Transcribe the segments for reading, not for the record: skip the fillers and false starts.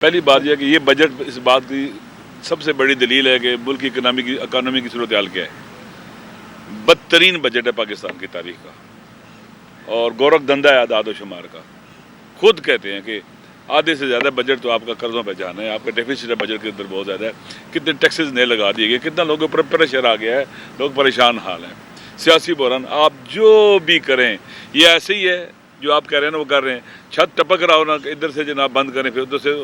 پہلی بات یہ کہ یہ بجٹ اس بات کی سب سے بڑی دلیل ہے کہ ملک کی اکانومی کی صورتحال کیا ہے۔ بدترین بجٹ ہے پاکستان کی تاریخ کا اور گورکھ دھندا ہے اعداد و شمار کا۔ خود کہتے ہیں کہ آدھے سے زیادہ بجٹ تو آپ کا قرضوں پہ جانا ہے، آپ کا ڈیفیسٹ ہے بجٹ کے اندر بہت زیادہ ہے، کتنے ٹیکسز نئے لگا دیے گئے، کتنا لوگوں پر پریشر آ گیا ہے، لوگ پریشان حال ہیں۔ سیاسی بحران آپ جو بھی کریں یہ ایسے ہی ہے جو آپ کہہ رہے ہیں نا وہ کر رہے ہیں۔ چھت ٹپک رہا ہونا ادھر سے جناب بند کریں، پھر ادھر سے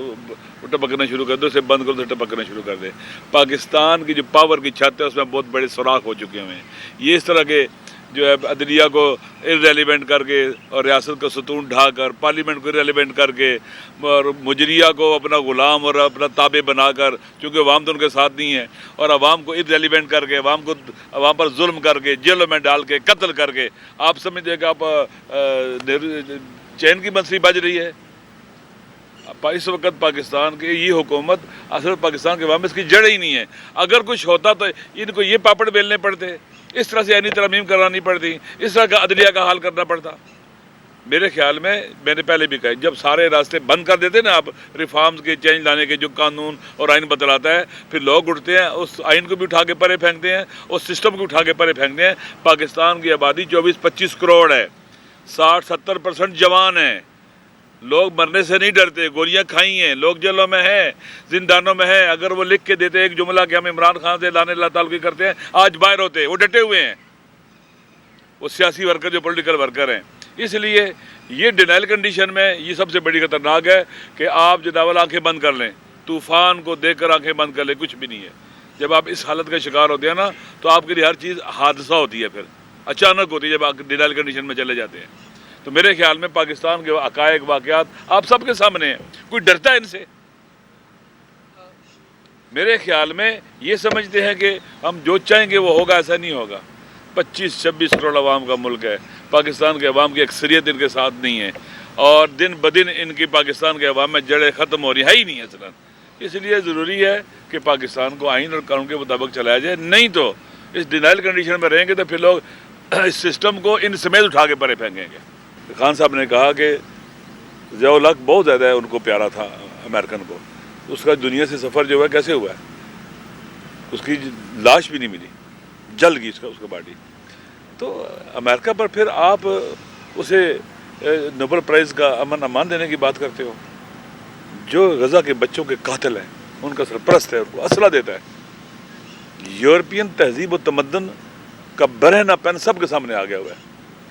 ٹپکنا شروع کر، ادھر سے بند کرو تو ٹپکنا شروع کر دیں۔ پاکستان کی جو پاور کی چھت ہے اس میں بہت بڑے سوراخ ہو چکے ہوئے ہیں۔ یہ اس طرح کے جو ہے عدلیہ کو ارریلیونٹ کر کے اور ریاست کا ستون ڈھا کر، پارلیمنٹ کو ارریلیونٹ کر کے اور مجریہ کو اپنا غلام اور اپنا تابع بنا کر، چونکہ عوام تو ان کے ساتھ نہیں ہے، اور عوام کو ارریلیونٹ کر کے، عوام پر ظلم کر کے، جیلوں میں ڈال کے، قتل کر کے، آپ سمجھتے کہ آپ چین کی بنسری بج رہی ہے۔ اس وقت پاکستان کی یہ حکومت اصل پاکستان کے عوام میں اس کی جڑ ہی نہیں ہے۔ اگر کچھ ہوتا تو ان کو یہ پاپڑ بیلنے پڑتے، اس طرح سے عینی ترمیم کرانی پڑتی، اس طرح کا عدلیہ کا حال کرنا پڑتا۔ میرے خیال میں نے پہلے بھی کہا، جب سارے راستے بند کر دیتے نا آپ ریفارمز کے، چینج لانے کے، جو قانون اور آئین بدلاتا ہے، پھر لوگ اٹھتے ہیں اس آئین کو بھی اٹھا کے پرے پھینکتے ہیں، اس سسٹم کو اٹھا کے پرے پھینکتے ہیں۔ پاکستان کی آبادی 24-25 کروڑ ہے، 60-70% جوان ہیں، لوگ مرنے سے نہیں ڈرتے، گولیاں کھائی ہیں، لوگ جیلوں میں ہیں، زندانوں میں ہیں۔ اگر وہ لکھ کے دیتے ایک جملہ کہ ہم عمران خان سے لانے اللہ تعالیٰ کی کرتے ہیں، آج باہر ہوتے، وہ ڈٹے ہوئے ہیں، وہ سیاسی ورکر جو پولیٹیکل ورکر ہیں۔ اس لیے یہ ڈینائل کنڈیشن میں یہ سب سے بڑی خطرناک ہے کہ آپ جناب آنکھیں بند کر لیں، طوفان کو دیکھ کر آنکھیں بند کر لیں، کچھ بھی نہیں ہے۔ جب آپ اس حالت کا شکار ہوتے ہیں نا تو آپ کے لیے ہر چیز حادثہ ہوتی ہے، پھر اچانک ہوتی ہے جب آپ ڈینائل کنڈیشن میں چلے جاتے ہیں۔ تو میرے خیال میں پاکستان کے حقائق، واقعات آپ سب کے سامنے ہیں، کوئی ڈرتا ہے ان سے؟ میرے خیال میں یہ سمجھتے ہیں کہ ہم جو چاہیں گے وہ ہوگا، ایسا نہیں ہوگا۔ 25-26 کروڑ عوام کا ملک ہے، پاکستان کے عوام کی اکثریت ان کے ساتھ نہیں ہے، اور دن بدن ان کی پاکستان کے عوام میں جڑیں ختم ہو رہی ہے ہی نہیں اصلاً۔ اس لیے ضروری ہے کہ پاکستان کو آئین اور قانون کے مطابق چلایا جائے، نہیں تو اس ڈینائل کنڈیشن میں رہیں گے تو پھر لوگ اس سسٹم کو ان سمیت اٹھا کے پرے پھینکیں گے۔ خان صاحب نے کہا کہ ضیاء الحق بہت زیادہ ان کو پیارا تھا امریکن کو، اس کا دنیا سے سفر جو ہے کیسے ہوا ہے؟ اس کی لاش بھی نہیں ملی، جل گئی اس کا باڈی۔ تو امریکہ پر پھر آپ اسے نوبل پرائز کا امن امان دینے کی بات کرتے ہو؟ جو غزہ کے بچوں کے قاتل ہیں ان کا سرپرست ہے، ان کو اسلحہ دیتا ہے۔ یورپین تہذیب و تمدن کا برہنہ پن سب کے سامنے آ گیا ہوا ہے۔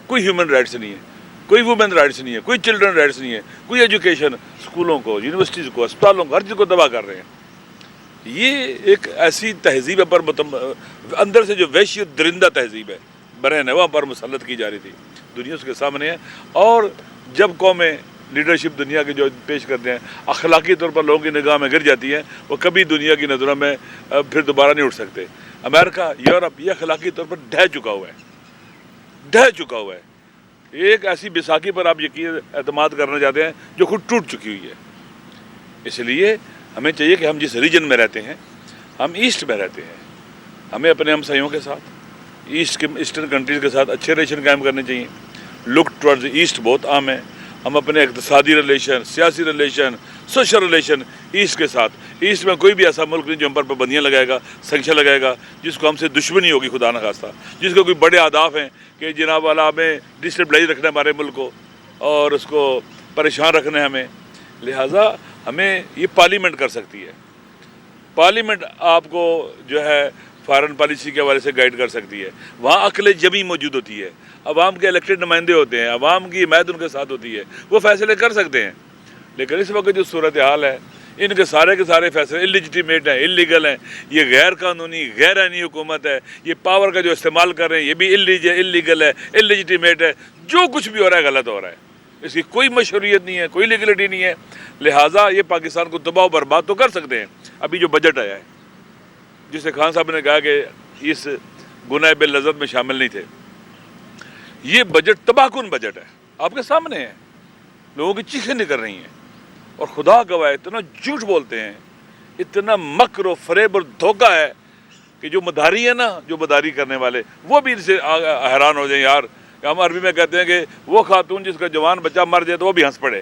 کوئی ہیومن رائٹس نہیں ہے، کوئی وومن رائٹس نہیں ہے، کوئی چلڈرن رائٹس نہیں ہے، کوئی ایجوکیشن، اسکولوں کو، یونیورسٹیز کو، اسپتالوں کو، ہر چیز کو تباہ کر رہے ہیں۔ یہ ایک ایسی تہذیب ہے پر اندر سے جو وحشی درندہ تہذیب ہے، برہنہ وہاں پر مسلط کی جا رہی تھی، دنیا اس کے سامنے ہے۔ اور جب قومیں لیڈرشپ دنیا کی جو پیش کرتے ہیں اخلاقی طور پر لوگوں کی نگاہ میں گر جاتی ہیں، وہ کبھی دنیا کی نظروں میں پھر دوبارہ نہیں اٹھ سکتے۔ امریکہ، یورپ یہ اخلاقی طور پر ڈھہ چکا ہوا ہے۔ ایک ایسی بیساکھی پر آپ یقین اعتماد کرنا چاہتے ہیں جو خود ٹوٹ چکی ہوئی ہے۔ اس لیے ہمیں چاہیے کہ ہم جس ریجن میں رہتے ہیں، ہم ایسٹ میں رہتے ہیں، ہمیں اپنے ہمسایوں کے ساتھ، ایسٹرن کنٹریز کے ساتھ اچھے ریلیشن قائم کرنے چاہیے۔ لک ٹورڈز ایسٹ بہت عام ہے۔ ہم اپنے اقتصادی ریلیشن، سیاسی ریلیشن، سوشل ریلیشن ایسٹ کے ساتھ، ایسٹ میں کوئی بھی ایسا ملک نہیں جو ہم پر پابندیاں لگائے گا، سینکشن لگائے گا، جس کو ہم سے دشمنی ہوگی خدا نخواستہ، جس کو کوئی بڑے اہداف ہیں کہ جناب والا ہمیں ڈسٹیبلائز رکھنا ہے ہمارے ملک کو اور اس کو پریشان رکھنا ہے ہمیں۔ لہٰذا ہمیں یہ پارلیمنٹ کر سکتی ہے۔ پارلیمنٹ آپ کو جو ہے فارن پالیسی کے حوالے سے گائیڈ کر سکتی ہے۔ وہاں عقل جمی موجود ہوتی ہے، عوام کے الیکٹڈ نمائندے ہوتے ہیں، عوام کی حمایت ان کے ساتھ ہوتی ہے، وہ فیصلے کر سکتے ہیں۔ لیکن اس وقت جو صورتحال ہے، ان کے سارے فیصلے انلیجیٹیمیٹ ہیں، انلیگل ہیں، یہ غیر قانونی، غیر آئینی حکومت ہے، یہ پاور کا جو استعمال کر رہے ہیں یہ بھی انلیگل ہے، انلیجیٹیمیٹ ہے، جو کچھ بھی ہو رہا ہے غلط ہو رہا ہے، اس کی کوئی مشروعیت نہیں ہے، کوئی لیگلٹی نہیں ہے۔ لہٰذا یہ پاکستان کو تباہ و برباد تو کر سکتے ہیں۔ ابھی جو بجٹ آیا ہے، جسے خان صاحب نے کہا کہ اس گناہ باللذت میں شامل نہیں تھے، یہ بجٹ تباہ کن بجٹ ہے، آپ کے سامنے ہے، لوگوں کی چیخیں نکل رہی ہیں، اور خدا گواہ اتنا جھوٹ بولتے ہیں، اتنا مکر و فریب اور دھوکہ ہے کہ جو مداری ہے نا، جو مداری کرنے والے، وہ بھی ان سے حیران ہو جائیں۔ یار ہم عربی میں کہتے ہیں کہ وہ خاتون جس کا جوان بچہ مر جائے تو وہ بھی ہنس پڑے،